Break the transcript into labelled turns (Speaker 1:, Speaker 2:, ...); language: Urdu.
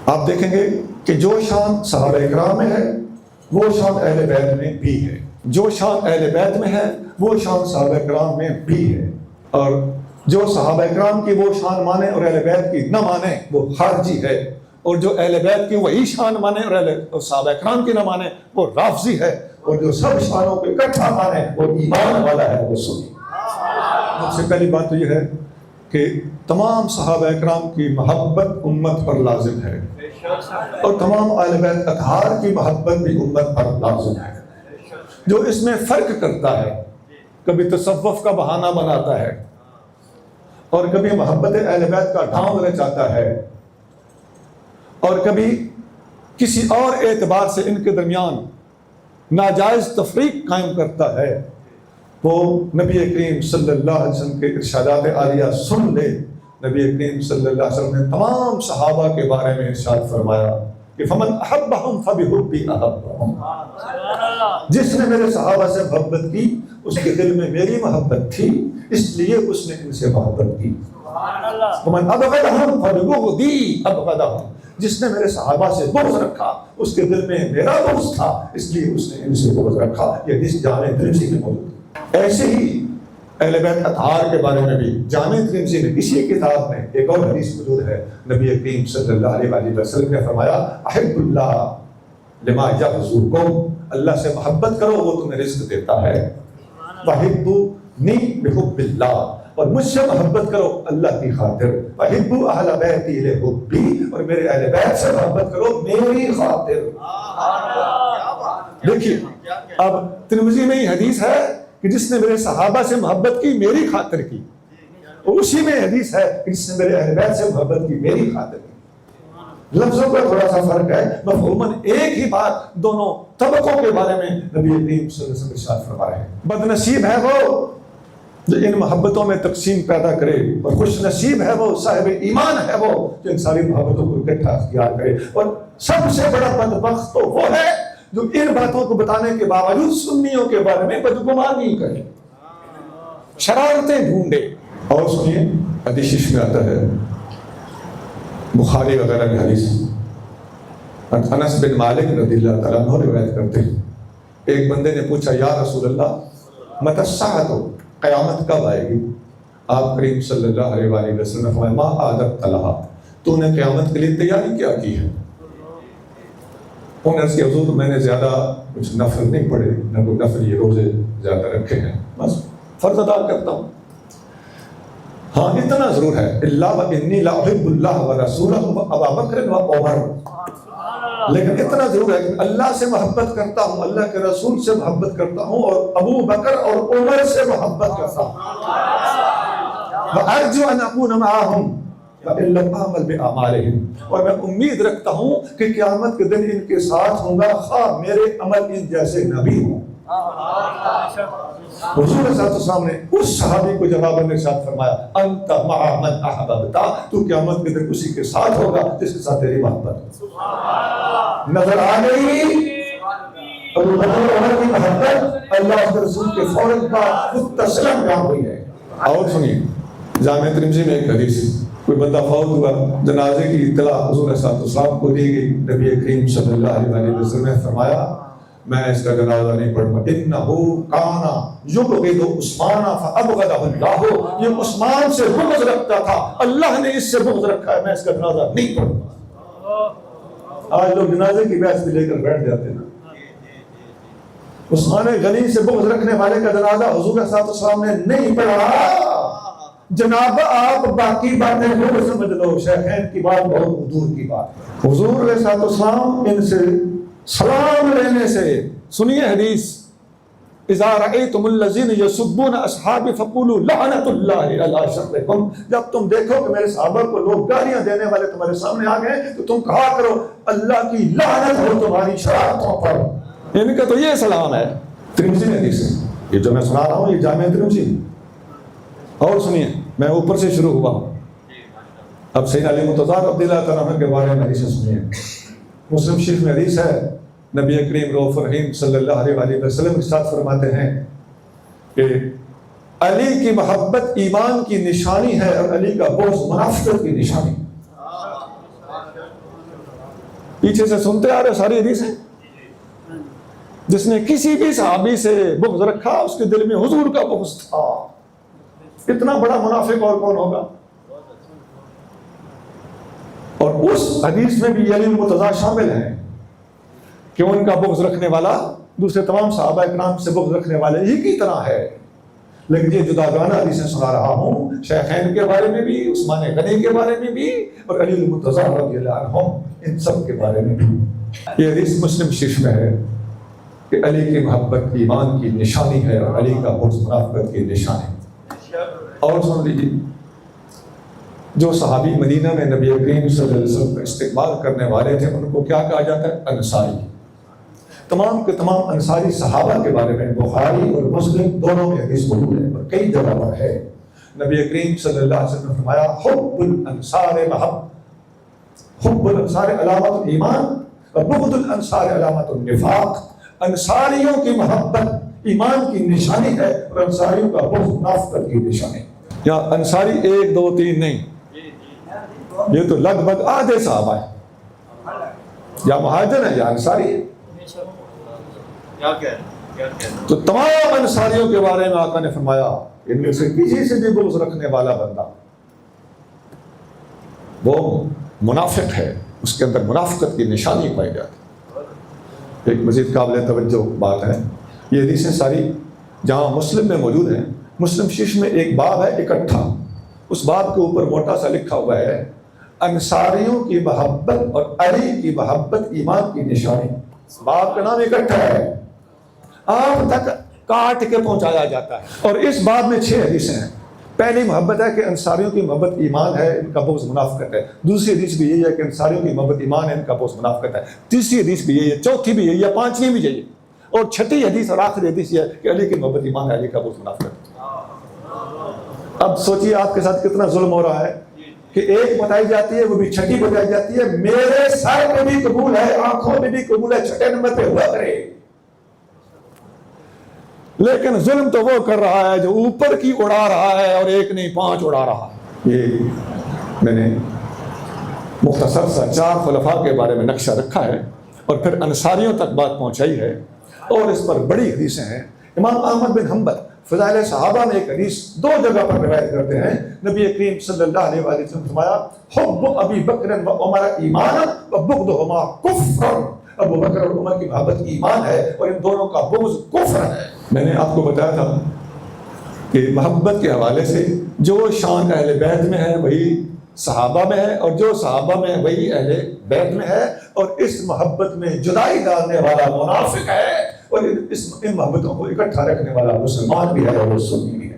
Speaker 1: آپ دیکھیں گے کہ جو شان صحابہ اکرام میں ہے وہ شان اہل بیت میں بھی ہے، جو شان اہل بیت میں ہے وہ شان صحابہ اکرام میں بھی ہے، اور جو صحابہ اکرام کی وہ شان مانے اور اہل بیت کی نہ مانے وہ خارجی ہے، اور جو اہل بیت کی وہی شان مانے اور صحابہ اکرام کی نہ مانے وہ رافضی ہے، اور جو سب شانوں کو اکٹھا مانے وہ ایمان والا ہے، وہ سنی۔ سب سے پہلی بات تو یہ ہے کہ تمام صحابہ اکرام کی محبت امت پر لازم ہے، اور تمام اہل بیت اطہار کی محبت بھی امت پر لازم ہے۔ جو اس میں فرق کرتا ہے، کبھی تصوف کا بہانہ بناتا ہے اور کبھی محبت اہل بیت کا ڈھانگ رچاتا ہے، اور کبھی کسی اور اعتبار سے ان کے درمیان ناجائز تفریق قائم کرتا ہے، وہ نبی کریم صلی اللہ علیہ وسلم کے ارشادات عالیہ سن لے۔ نبی کریم صلی اللہ علیہ وسلم نے تمام صحابہ کے بارے میں ارشاد فرمایا کہ فمن احبہم فبحبی احبہم، جس نے میرے صحابہ سے محبت کی اس کے دل میں میری محبت تھی، اس لیے اس نے ان سے محبت کی۔ ومن ابغضہم فببغضی ابغضہم، جس نے میرے صحابہ سے بغض رکھا اس کے دل میں میرا بغض تھا، اس لیے اس نے ان سے بغض رکھا۔ یہ حدیث جامع ترمذی میں موجود ہے۔ ایسے ہی اہل بیت اطہار کے بارے میں بھی جامع ترمذی میں اسی کتاب میں ایک اور حدیث موجود ہے۔ نبی کریم صلی اللہ علیہ وسلم نے فرمایا احب اللہ لما یرزقکم، اللہ سے محبت کرو وہ تمہیں رزق دیتا ہے، وحبونی بحب اللہ، اور مجھ سے محبت کرو اللہ کی خاطر، وحبوا اہل بیتی لحبی، اور میرے اہل بیت سے محبت کرو میری خاطر۔ دیکھیے اب ترمذی میں یہ حدیث ہے کہ جس نے میرے صحابہ سے محبت کی میری خاطر کی، اور اسی میں حدیث ہے کہ جس نے میرے اہل بیت سے محبت کی میری خاطر کی۔ لفظوں کا تھوڑا سا فرق ہے، مفہوماً ایک ہی بات دونوں طبقوں کے بارے میں نبی کریم صلی اللہ علیہ وسلم ارشاد فرما رہے ہیں۔ بد نصیب ہے وہ جو ان محبتوں میں تقسیم پیدا کرے، اور خوش نصیب ہے وہ صاحب ایمان ہے وہ جو ان ساری محبتوں کو اکٹھا اختیار کرے، اور سب سے بڑا بدبخت تو وہ ہے جو ان باتوں کو بتانے کے باوجود سنیوں کے بارے میں بدگمانی کرے، شرارتیں ڈھونڈے۔ اور سنیے حدیث میں آتا ہے، بخاری وغیرہ میں حدیث، انس بن مالک رضی اللہ تعالیٰ عنہ روایت کرتے ہیں، ایک بندے نے پوچھا یا رسول اللہ متی الساعۃ، قیامت کب آئے گی؟ آپ کریم صلی اللہ علیہ وآلہ وسلم نے فرمایا ما اعددت لہا، تو نے قیامت کے لیے تیاری کیا کی ہے؟ انہوں نے حضور میں نے زیادہ کچھ نفل نہیں پڑھے، نہ کوئی نفل یہ روزے زیادہ رکھے ہیں، بس فرض ادا کرتا ہوں۔ ہاں اتنا ضرور ہے، اللہ وانی لاحب اللہ ورسولہ وابا بکر وعمر، لیکن اتنا ضرور ہے کہ اللہ سے محبت کرتا ہوں، اللہ کے رسول سے محبت کرتا ہوں، اور ابو بکر اور عمر سے محبت کرتا ہوں، وارجو ان اکون معهم وان لم اعمل باعمالهم، اور میں امید رکھتا ہوں کہ قیامت کے دن ان کے ساتھ ہوں گا خواہ میرے عمل ان جیسے نہ بھی ہوں۔ حضور صلی اللہ علیہ وسلم نے اس صحابی کو جواب میں ارشاد فرمایا انت مع من احببت، تو قیامت کے دن اسی کے ساتھ ہوگا جس کے ساتھ تیری محبت۔ نظر آ گئی ابو بکر عمر کی محبت اللہ کے رسول کے فوراً بعد متصلم کام ہوئی ہے۔ اور سنیے جامع ترمذی میں ایک حدیث، کوئی بندہ فوت ہوا، جنازے کی اطلاع حضور صلی اللہ علیہ وسلم کو دی گئی، نبی کریم صلی اللہ علیہ وسلم نے فرمایا میں اس کا جنازہ نہیں پڑھوں گا، انہو کانا یبغض عثمان فابغضہ اللہ، یہ عثمان سے بغض رکھتا تھا اللہ نے اس سے بغض رکھا ہے، میں اس کا جنازہ نہیں پڑھوں گا۔ آج لوگ جنازے کی بحث بھی لے کر بیٹھ جاتے ہیں، عثمان غنی سے بغض رکھنے والے کا جنازہ حضور صلی اللہ علیہ وسلم نے نہیں پڑھا۔ جناب آپ باقی باتیں لوگ سمجھ لو، شیخین کی بات بہت دور کی بات۔ حضور علیہ الصلوۃ والسلام ان سے سلام لینے سے، سنیے حدیث، اذا رأیتم الذین یسبون اصحابی فقولوا لعنت اللہ علی شرکم، جب تم دیکھو کہ میرے صحابہ کو لوگ گالیاں دینے والے تمہارے سامنے آ گئے تو تم کہا کرو اللہ کی لعنت ہو تمہاری شرارتوں پر۔ ان کا تو یہ سلام ہے۔ ترمذی میں حدیث ہے، یہ جو میں سنا رہا ہوں یہ جامع ترمذی۔ اور سنیے میں اوپر سے شروع ہوا ہوں، اب سیدنا علی متضاد رضی اللہ تعالیٰ عنہ کے بارے میں حدیث سنیے۔ مسلم شریف میں حدیث ہے، نبی کریم رؤوف رحیم صلی اللہ علیہ وآلہ وسلم ارشاد فرماتے ہیں کہ علی کی محبت ایمان کی نشانی ہے اور علی کا بغض منافقت کی نشانی۔ پیچھے سے سنتے آ رہے ساری حدیثیں. جس نے کسی بھی صحابی سے بغض رکھا اس کے دل میں حضور کا بغض تھا. اتنا بڑا منافق اور کون ہوگا؟ اور اس حدیث میں بھی علی المرتضیٰ شامل ہیں کہ ان کا بغض رکھنے والا دوسرے تمام صحابہ اکرام سے بغض رکھنے والے ہی کی طرح ہے. لیکن یہ جداگانہ حدیثیں سنا رہا ہوں شیخین کے بارے میں بھی، عثمان غنی کے بارے میں بھی، اور علی المرتضیٰ رضی اللہ عنہ ان سب کے بارے میں بھی. یہ حدیث مسلم شریف میں ہے کہ علی کی محبت ایمان کی نشانی ہے اور علی کا بغض منافقت کی نشانی. اور سن لیجیے، جو صحابی مدینہ میں نبی کریم صلی اللہ علیہ وسلم کا استقبال کرنے والے تھے ان کو کیا کہا جاتا ہے؟ انصاری. تمام کے تمام انصاری صحابہ کے بارے میں بخاری اور مسلم دونوں میں حدیث موجود ہے اور کئی جگہ پر ہے. نبی کریم صلی اللہ علیہ وسلم نے فرمایا حب الانصار حب الانصار علامت الایمان اور بغض الانصار علامت النفاق. انصاریوں کی محبت ایمان کی نشانی ہے اور انصاریوں کا بغض منافقت کی نشانی. یا انصاری 1 2 3 نہیں، یہ تو لگ بھگ آدھے صحابہ ہیں، یا مہاجر ہیں یا انصاری ہیں. تو تمام انصاریوں کے بارے میں آقا نے فرمایا ان میں سے کسی سے بھی بغض رکھنے والا بندہ وہ منافق ہے، اس کے اندر منافقت کی نشانی پائی جاتی. ایک مزید قابل توجہ بات ہے، یہ حدیثیں ساری جہاں مسلم میں موجود ہیں، مسلم شریف میں ایک باب ہے اکٹھا، اس باب کے اوپر موٹا سا لکھا ہوا ہے انصاریوں کی محبت اور علی کی محبت ایمان کی نشانی. باب کا نام اکٹھا ہے، آپ تک کاٹ کے پہنچایا جاتا ہے. اور اس باب میں 6 حدیثیں ہیں. پہلی محبت ہے کہ انصاریوں کی محبت ایمان ہے، ان کا بغض منافقت ہے. دوسری حدیث بھی یہی ہے کہ انصاریوں کی محبت ایمان ہے، ان کا بغض منافقت ہے. تیسری حدیث بھی یہی ہے، چوتھی بھی یہی ہے، پانچویں بھی یہی ہے، اور چھٹی حدیث اور آخری حدیث یہ ہے کہ علی کی محبت ایمان ہے، علی کا بغض منافقت ہے. اب سوچیے آپ کے ساتھ کتنا ظلم ہو رہا ہے کہ ایک بتائی جاتی ہے، وہ بھی چھٹی بتائی جاتی ہے. میرے سر پہ بھی قبول ہے، آنکھوں میں بھی قبول ہے، چھٹے نمبر پہ ہوا کرے. لیکن ظلم تو وہ کر رہا ہے جو اوپر کی اڑا رہا ہے اور ایک نہیں 5 اڑا رہا ہے. یہ میں نے مختصر سا 4 خلفاء کے بارے میں نقشہ رکھا ہے اور پھر انصاریوں تک بات پہنچائی ہے، اور اس پر بڑی حدیثیں ہیں. امام احمد بن حنبل فضائل صحابہ میں ایک حدیث 2 جگہ پر روایت کرتے ہیں. نبی کریم صلی اللہ علیہ وسلم نے فرمایا حب ابی بکر و عمر ایمان و بغضہما کفر. ابو بکر اور عمر کی محبت ایمان ہے اور ان دونوں کا بغض کفر ہے. میں نے آپ کو بتایا تھا کہ محبت کے حوالے سے جو شان اہل بیت میں ہے وہی صحابہ میں ہے، اور جو صحابہ میں ہے وہی اہل بیت میں ہے. اور اس محبت میں جدائی ڈالنے والا منافق ہے، اور ان محبتوں کو اکٹھا رکھنے والا مسلمان بھی ہے اور سنی بھی ہے.